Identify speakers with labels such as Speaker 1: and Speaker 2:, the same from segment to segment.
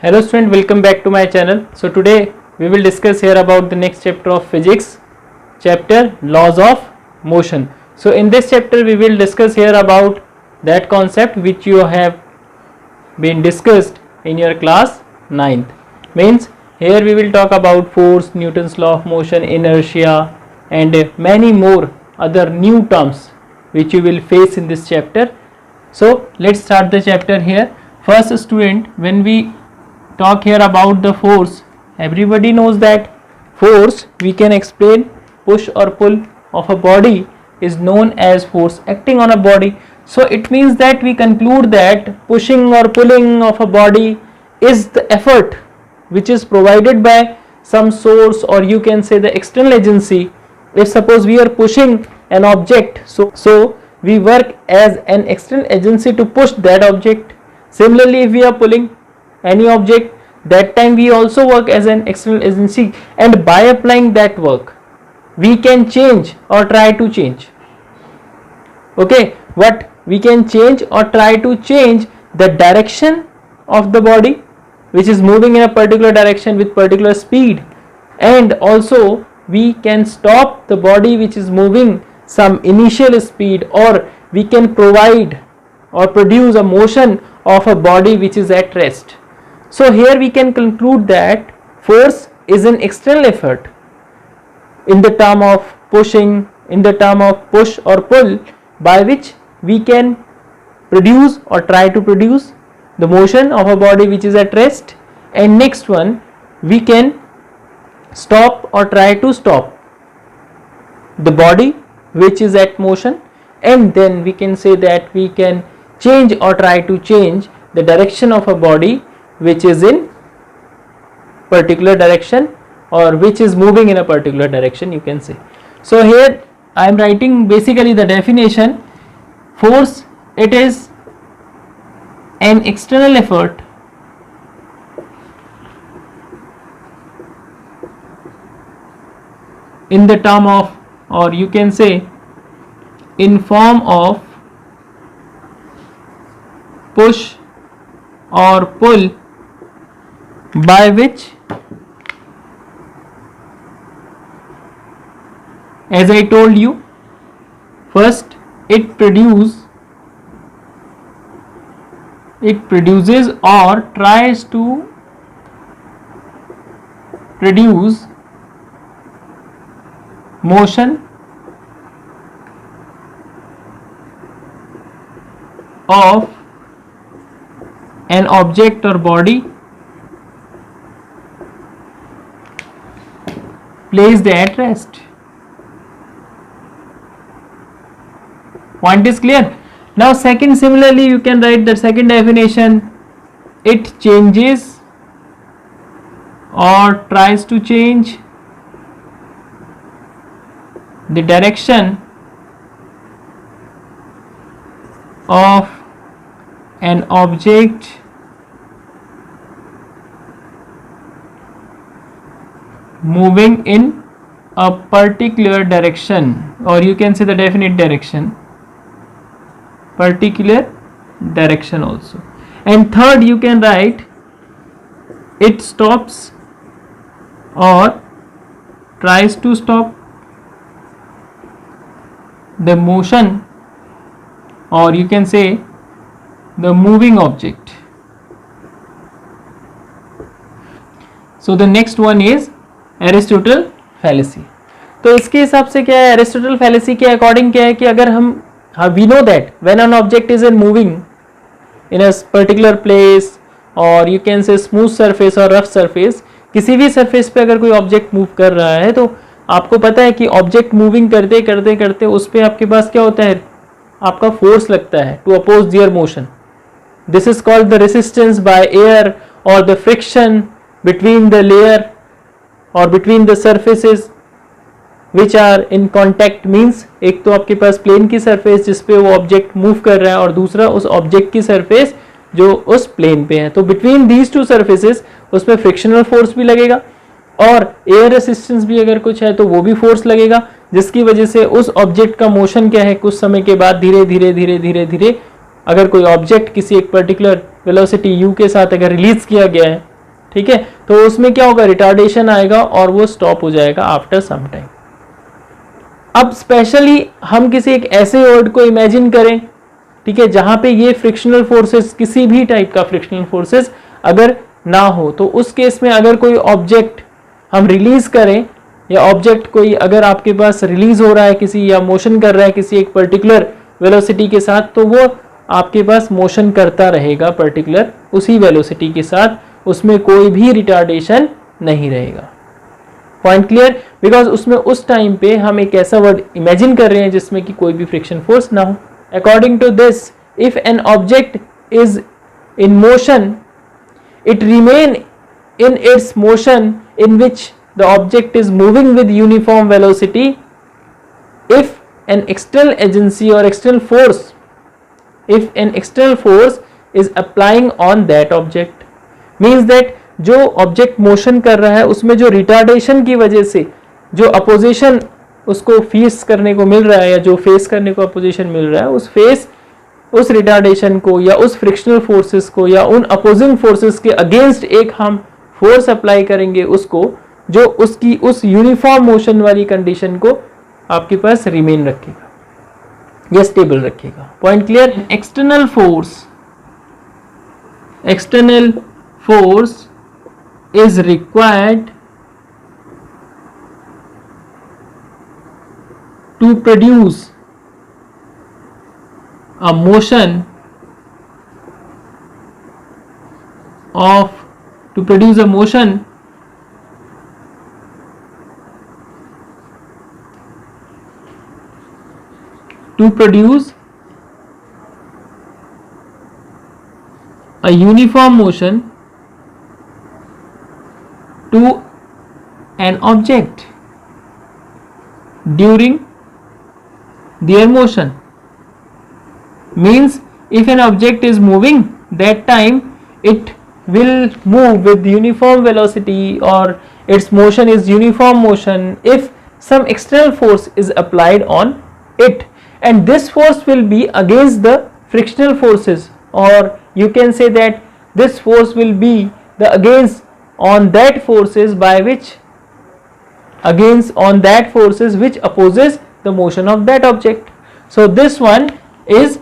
Speaker 1: Hello student, welcome back to my channel. So today we will discuss here about the next chapter of physics, chapter laws of motion. So in this chapter we will discuss here about that concept which you have been discussed in your class 9th. Means here we will talk about force, Newton's law of motion, inertia and many more other new terms which you will face in this chapter. So let's start the chapter here. First student, when we talk here about the force, everybody knows that force we can explain push or pull of a body is known as force acting on a body. So it means that we conclude that pushing or pulling of a body is the effort which is provided by some source, or you can say the external agency. If suppose we are pushing an object, so we work as an external agency to push that object. Similarly, if we are pulling any object, that time we also work as an external agency, and by applying that work we can change or try to change. Okay, what we can change or try to change the direction of the body which is moving in a particular direction with particular speed, and also we can stop the body which is moving some initial speed, or we can provide or produce a motion of a body which is at rest. So here we can conclude that force is an external effort in the term of pushing, in the term of push or pull, by which we can produce or try to produce the motion of a body which is at rest. And next one, we can stop or try to stop the body which is at motion, and then we can say that we can change or try to change the direction of a body which is in particular direction, or which is moving in a particular direction, you can say. So here I am writing basically the definition. Force, it is an external effort in the term of, or you can say in form of push or pull, by which, as I told you, first it produces or tries to produce motion of an object or body placed at rest. Point is clear? Now second, similarly you can write the second definition. It changes or tries to change the direction of an object moving in a particular direction, or you can say the definite direction, particular direction also. And third, you can write it stops or tries to stop the motion, or you can say the moving object. So the next one is Aristotle fallacy. तो इसके हिसाब से क्या है, Aristotle fallacy के according क्या है कि अगर हम we know that when an object is in moving in a particular place, और you can say smooth surface और रफ सरफेस, किसी भी सरफेस पे अगर कोई ऑब्जेक्ट मूव कर रहा है तो आपको पता है कि ऑब्जेक्ट मूविंग करते करते करते उस पर आपके पास क्या होता है, आपका फोर्स लगता है to oppose their motion. This is called the resistance by air और the friction between the layer और between the surfaces which are in contact. Means एक तो आपके पास प्लेन की सरफेस जिसपे वो ऑब्जेक्ट मूव कर रहा है, और दूसरा उस ऑब्जेक्ट की सरफेस जो उस प्लेन पे है. तो बिटवीन दीज टू सरफेसेस उसमें फ्रिक्शनल फोर्स भी लगेगा, और एयर रेसिस्टेंस भी अगर कुछ है तो वो भी फोर्स लगेगा, जिसकी वजह से उस ऑब्जेक्ट का मोशन क्या है, कुछ समय के बाद धीरे धीरे धीरे धीरे धीरे अगर कोई ऑब्जेक्ट किसी एक पर्टिकुलर वेलोसिटी u के साथ अगर रिलीज किया गया है ठीक है, तो उसमें क्या होगा, रिटार्डेशन आएगा और वो स्टॉप हो जाएगा आफ्टर सम टाइम। अब स्पेशली हम किसी एक ऐसे वर्ड को इमेजिन करें, ठीक है, जहां पे ये फ्रिक्शनल फोर्सेस, किसी भी टाइप का फ्रिक्शनल फोर्सेस अगर ना हो, तो उस केस में अगर कोई ऑब्जेक्ट हम रिलीज करें, या ऑब्जेक्ट कोई अगर आपके पास रिलीज हो रहा है किसी, या मोशन कर रहा है किसी एक पर्टिकुलर वेलोसिटी के साथ, तो वो आपके पास मोशन करता रहेगा पर्टिकुलर उसी वेलोसिटी के साथ, उसमें कोई भी रिटार्डेशन नहीं रहेगा। Point clear? बिकॉज उसमें उस टाइम पे हम एक ऐसा वर्ड इमेजिन कर रहे हैं जिसमें कि कोई भी फ्रिक्शन फोर्स ना हो। According to this, if an object is in motion, it remain in its motion in which the object is moving with uniform velocity if an external agency or external force, if an external force is applying on that object, means that जो object motion कर रहा है उसमें जो retardation की वजह से जो अपोजिशन उसको फेस करने को मिल रहा है, या जो फेस करने को अपोजिशन मिल रहा है, उस रिटार्डेशन को या उस फ्रिक्शनल फोर्सेस को या उन अपोजिंग फोर्सेस के अगेंस्ट एक हम फोर्स अप्लाई करेंगे उसको, जो उसकी उस यूनिफॉर्म मोशन वाली कंडीशन को आपके पास रिमेन रखेगा या स्टेबल रखेगा। Point clear? External force is required to produce a motion to produce a motion to produce a uniform motion to an object during their motion. Means if an object is moving, that time it will move with uniform velocity, or its motion is uniform motion if some external force is applied on it, and this force will be against the frictional forces, or you can say that this force will be the against on that forces by which opposes the motion of that object. So this one is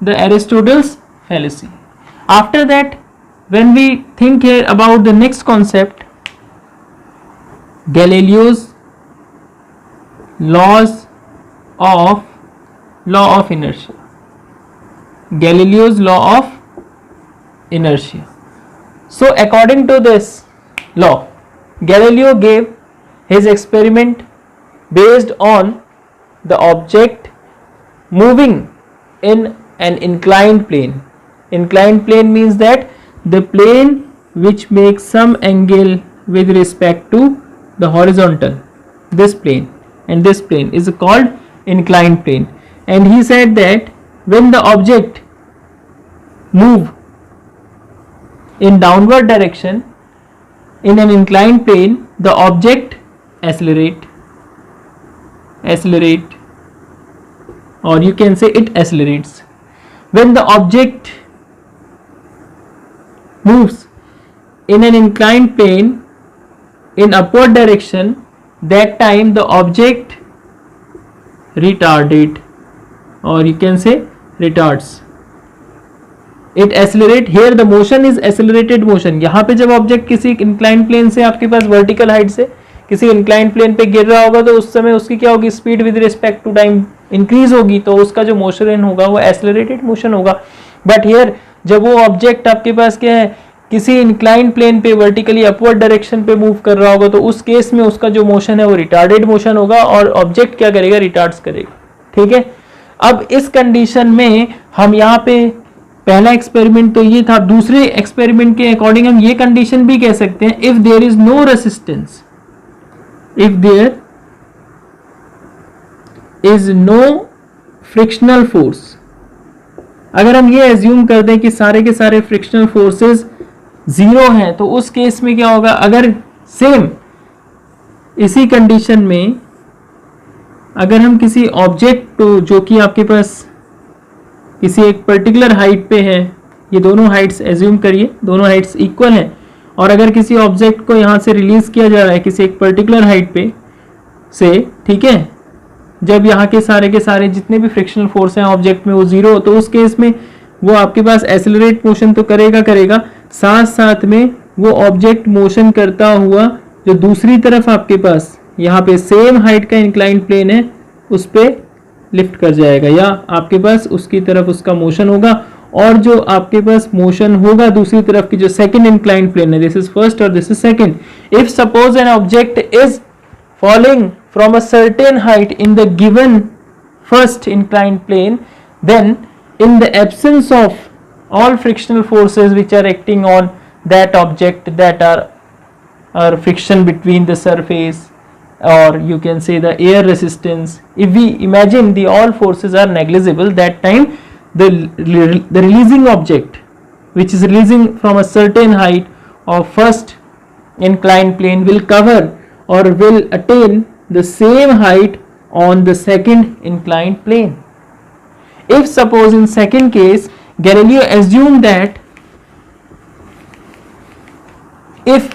Speaker 1: the Aristotle's fallacy. After that, when we think here about the next concept, Galileo's law of inertia. Galileo's law of inertia. So according to this law, Galileo gave his experiment based on the object moving in an inclined plane. Inclined plane means that the plane which makes some angle with respect to the horizontal, this plane and this plane is called inclined plane. And he said that when the object move in downward direction in an inclined plane, the object accelerate, or you can say it accelerates. When the object moves in an inclined plane in upward direction, that time the object retarded, or you can say retards. It accelerate. Here the motion is accelerated motion. यहाँ पे जब object किसी inclined plane से आपके पास vertical height से किसी inclined plane पे गिर रहा होगा, तो उस समय उसकी क्या होगी, speed with respect to time increase होगी, तो उसका जो मोशन होगा वो एक्सेलरेटेड मोशन होगा। बट हियर जब वो ऑब्जेक्ट आपके पास क्या है, किसी इंक्लाइंड प्लेन पे वर्टिकली अपवर्ड डायरेक्शन पे मूव कर रहा होगा, तो उस केस में उसका जो मोशन है वो रिटार्डेड मोशन होगा, और ऑब्जेक्ट क्या करेगा, रिटार्ड्स करेगा। ठीक है, अब इस कंडीशन में हम यहाँ पे पहला एक्सपेरिमेंट तो ये था, दूसरे एक्सपेरिमेंट के अकॉर्डिंग हम ये कंडीशन भी कह सकते हैं, if there is no resistance, if there is no frictional force, अगर हम ये एज्यूम कर दें कि सारे के सारे फ्रिक्शनल फोर्सेस जीरो हैं, तो उस केस में क्या होगा, अगर सेम इसी कंडीशन में अगर हम किसी ऑब्जेक्ट को जो कि आपके पास किसी एक पर्टिकुलर हाइट पे है, ये दोनों हाइट्स एज्यूम करिए, दोनों हाइट्स इक्वल हैं, और अगर किसी ऑब्जेक्ट को यहाँ से रिलीज किया जा रहा है किसी एक पर्टिकुलर हाइट पे से, ठीक है, जब यहाँ के सारे जितने भी फ्रिक्शनल फोर्स हैं ऑब्जेक्ट में वो जीरो हो, तो उस केस में वो आपके पास एक्सेलरेट मोशन तो करेगा, साथ साथ में वो ऑब्जेक्ट मोशन करता हुआ जो दूसरी तरफ आपके पास यहाँ पे सेम हाइट का इंक्लाइंड प्लेन है उस पे लिफ्ट कर जाएगा, या आपके पास उसकी तरफ उसका मोशन होगा, और जो आपके पास मोशन होगा दूसरी तरफ की जो सेकंड इंक्लाइंड प्लेन है, दिस इज फर्स्ट और this is second. If suppose N object is falling from a certain height in the given first inclined plane, then in the absence of all frictional forces which are acting on that object, that are friction between the surface, or you can say the air resistance, if we imagine the all forces are negligible, that time the releasing object which is releasing from a certain height of first inclined plane will cover or will attain the same height on the second inclined plane. If suppose in second case Galileo assumed that if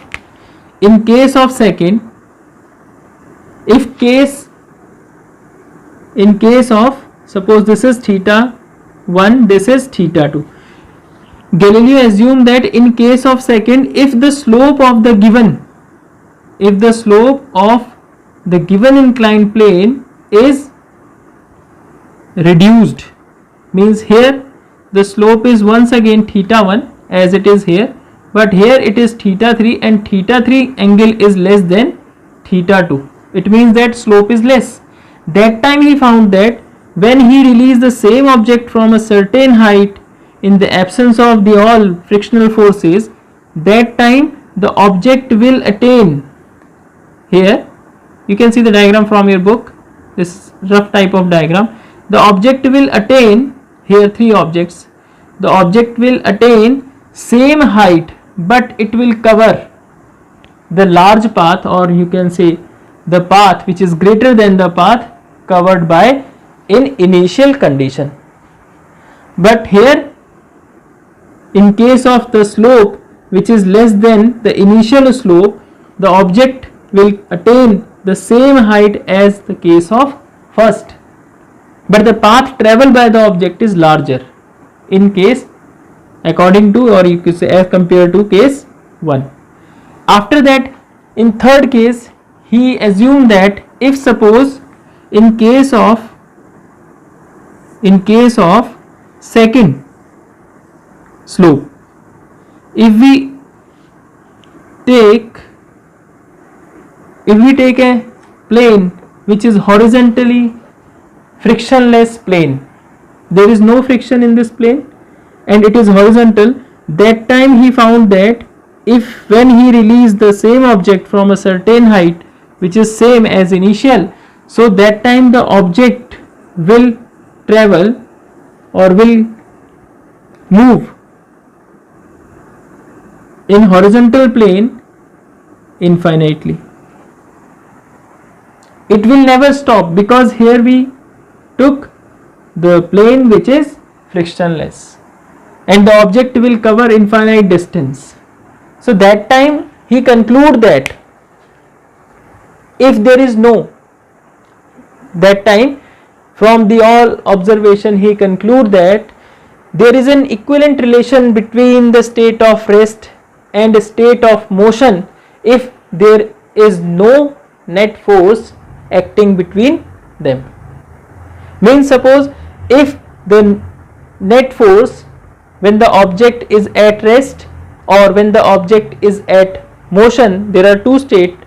Speaker 1: in case of second, in case of suppose this is theta 1, this is theta 2, Galileo assumed that in case of second, if the slope of the given inclined plane is reduced, means here the slope is once again theta 1 as it is here, but here it is theta 3 and theta 3 angle is less than theta 2, it means that slope is less. That time he found that when he released the same object from a certain height in the absence of the all frictional forces, that time the object will attain, here you can see the diagram from your book, this rough type of diagram, the object will attain, here three objects, the object will attain same height but it will cover the large path, or you can say the path which is greater than the path covered by in initial condition. But here in case of the slope which is less than the initial slope, the object will attain the same height as the case of first, but the path traveled by the object is larger in case according to, or you could say as compared to case 1. After that in third case he assumed that if suppose in case of second slope, if we take a plane which is horizontally frictionless plane, there is no friction in this plane and it is horizontal, that time he found that if when he released the same object from a certain height which is same as initial, so that time the object will travel or will move in horizontal plane infinitely. It will never stop because here we took the plane which is frictionless and the object will cover infinite distance. So that time he conclude that if there is no, that time from the all observation he conclude that there is an equivalent relation between the state of rest and state of motion if there is no net force acting between them. Means suppose if the net force when the object is at rest or when the object is at motion, there are two state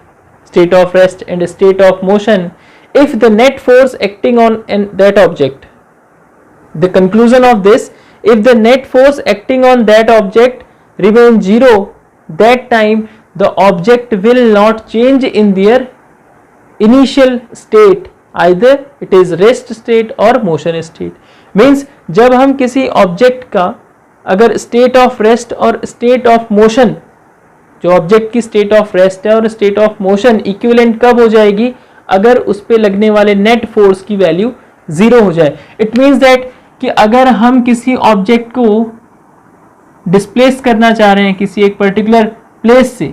Speaker 1: of rest and state of motion. If the net force acting on that object, the conclusion of this, if the net force acting on that object remains zero, that time the object will not change in their initial state, either it is rest state or motion state. Means जब हम किसी object का अगर state of rest और state of motion, जो object की state of rest है और स्टेट ऑफ मोशन इक्विवेलेंट कब हो जाएगी, अगर उस पे लगने वाले नेट फोर्स की वैल्यू जीरो हो जाए. इट मीन्स दैट कि अगर हम किसी ऑब्जेक्ट को डिस्प्लेस करना चाह रहे हैं किसी एक पर्टिकुलर प्लेस से,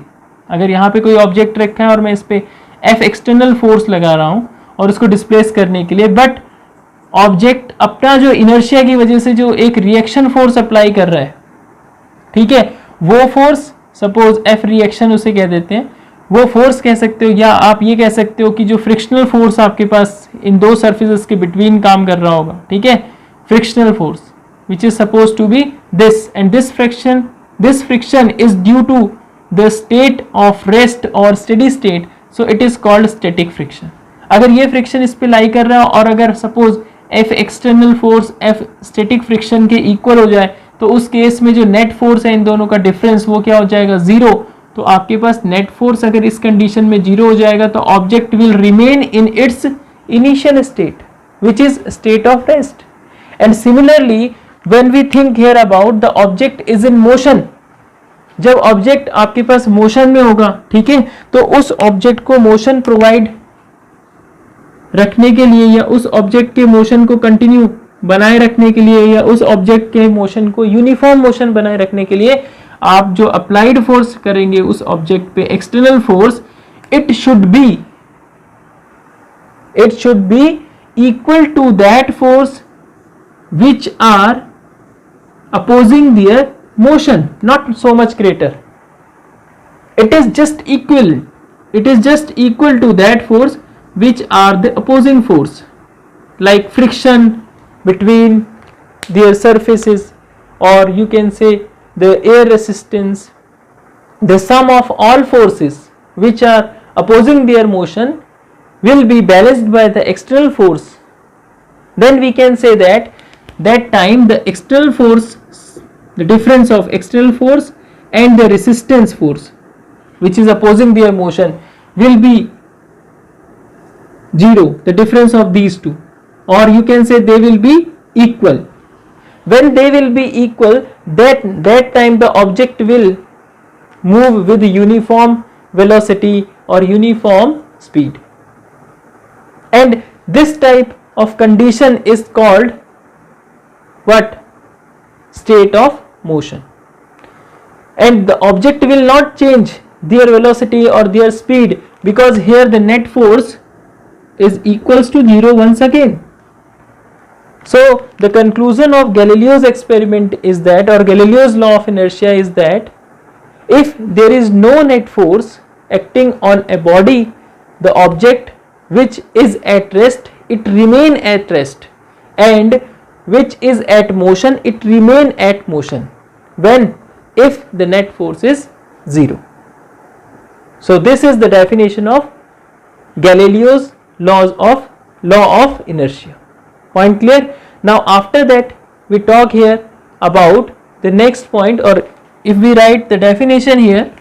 Speaker 1: अगर यहाँ पे कोई ऑब्जेक्ट रखा है और मैं इस पे F एक्सटर्नल फोर्स लगा रहा हूँ और उसको डिस्प्लेस करने के लिए, बट ऑब्जेक्ट अपना जो इनर्शिया की वजह से जो एक रिएक्शन फोर्स अप्लाई कर रहा है, ठीक है, वो फोर्स सपोज F रिएक्शन उसे कह देते हैं, वो फोर्स कह सकते हो, या आप ये कह सकते हो कि जो फ्रिक्शनल फोर्स आपके पास इन दो सरफेसेस के बिटवीन काम कर रहा होगा, ठीक है, frictional force which is supposed to be this, and this friction is due to the state of rest or steady state, so it is called static friction. अगर ये फ्रिक्शन इस पे लाई कर रहा है और अगर suppose F external force F static friction के इक्वल हो जाए, तो उस केस में जो नेट फोर्स है इन दोनों का डिफरेंस वो क्या हो जाएगा, जीरो। तो आपके पास नेट फोर्स अगर इस कंडीशन में जीरो हो जाएगा तो object will remain in its initial state which is state of rest. And similarly when we think here about the object is in motion, जब ऑब्जेक्ट आपके पास मोशन में होगा, ठीक है, तो उस ऑब्जेक्ट को मोशन प्रोवाइड रखने के लिए या उस ऑब्जेक्ट के मोशन को कंटिन्यू बनाए रखने के लिए या उस ऑब्जेक्ट के मोशन को यूनिफॉर्म मोशन बनाए रखने के लिए आप जो अप्लाइड फोर्स करेंगे उस ऑब्जेक्ट पे, external force, it should be equal to that force which are opposing their motion, not so much greater. It is just equal to that force which are the opposing force, like friction between their surfaces, or you can say the air resistance. The sum of all forces which are opposing their motion will be balanced by the external force. Then we can say that time the external force, the difference of external force and the resistance force which is opposing their motion will be zero, the difference of these two, or you can say they will be equal. When they will be equal, that time the object will move with uniform velocity or uniform speed, and this type of condition is called what? State of motion. And the object will not change their velocity or their speed, because here the net force is equals to zero once again. So the conclusion of Galileo's experiment is that, or Galileo's law of inertia is that, if there is no net force acting on a body, the object which is at rest, it remain at rest, and which is at motion, it remain at motion when if the net force is zero. So this is the definition of Galileo's law of inertia. Point clear? Now after that we talk here about the next point, or if we write the definition here,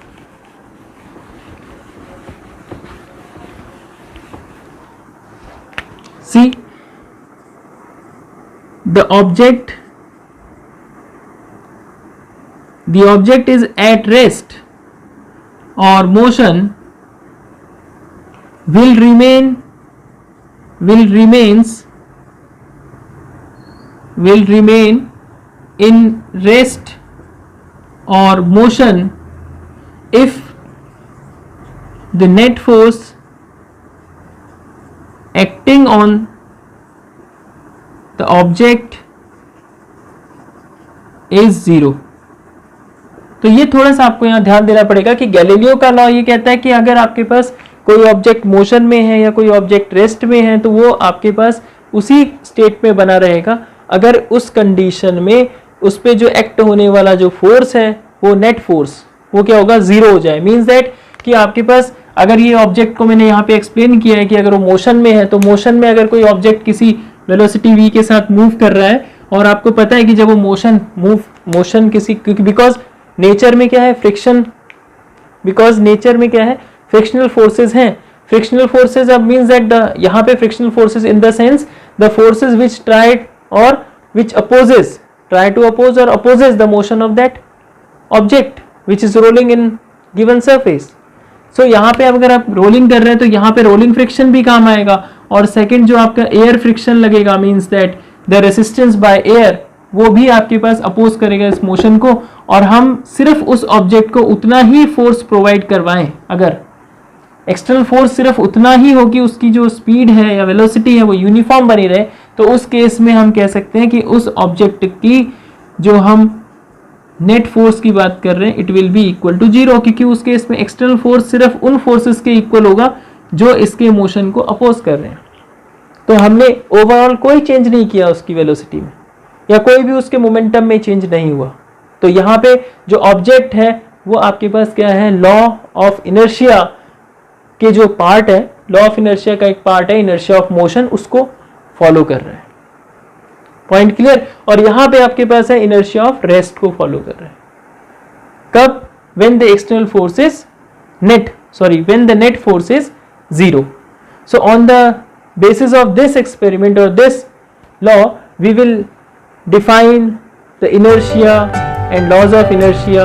Speaker 1: see, the object is at rest or motion will remain in rest or motion if the net force acting on the object is zero. तो ये थोड़ा सा आपको यहाँ ध्यान देना पड़ेगा कि गैलीलियो का लॉ ये कहता है कि अगर आपके पास कोई ऑब्जेक्ट मोशन में है या कोई ऑब्जेक्ट रेस्ट में है तो वो आपके पास उसी स्टेट में बना रहेगा अगर उस कंडीशन में उस पे जो एक्ट होने वाला जो फोर्स है वो नेट फोर्स वो क्या होगा, जीरो हो जाए। मीन्स दैट कि आपके पास अगर ये ऑब्जेक्ट को मैंने यहाँ पे एक्सप्लेन किया है कि अगर वो मोशन में है तो मोशन में अगर कोई ऑब्जेक्ट किसी वेलोसिटी v के साथ मूव कर रहा है और आपको पता है कि जब वो मोशन किसी, क्योंकि बिकॉज नेचर में क्या है फ्रिक्शन, फ्रिक्शनल फोर्सेस हैं। फ्रिक्शनल फोर्सेस अब मींस दैट द यहाँ पे frictional forces in the sense the forces which try to oppose or opposes the motion of that object which is rolling in given surface. So यहाँ पे अगर आप rolling कर रहे हैं तो यहाँ पे रोलिंग फ्रिक्शन भी काम आएगा, और सेकंड जो आपका एयर फ्रिक्शन लगेगा means that the resistance by air वो भी आपके पास अपोज करेगा इस मोशन को, और हम सिर्फ उस ऑब्जेक्ट को उतना ही फोर्स प्रोवाइड करवाएं, अगर एक्सटर्नल फोर्स सिर्फ उतना ही हो कि उसकी जो स्पीड है या वेलोसिटी है वो यूनिफॉर्म बनी रहे, तो उस केस में हम कह सकते हैं कि उस ऑब्जेक्ट की जो हम नेट फोर्स की बात कर रहे हैं it will be equal to 0, क्योंकि उस केस में एक्सटर्नल फोर्स सिर्फ उन फोर्सेस के इक्वल होगा जो इसके मोशन को अपोज कर रहे हैं। तो हमने ओवरऑल कोई चेंज नहीं किया उसकी वेलोसिटी में, या कोई भी उसके मोमेंटम में चेंज नहीं हुआ। तो यहाँ पे जो ऑब्जेक्ट है वो आपके पास क्या है, लॉ ऑफ इनर्शिया के जो पार्ट है, लॉ ऑफ इनर्शिया का एक पार्ट है इनर्शिया ऑफ मोशन, उसको फॉलो कर रहा है। Point clear. और यहां पे आपके पास है इनर्शिया ऑफ रेस्ट को फॉलो कर रहा है। कब? When the external force is when the net force is 0. So on the basis of this experiment or this law, we will define the inertia and laws of inertia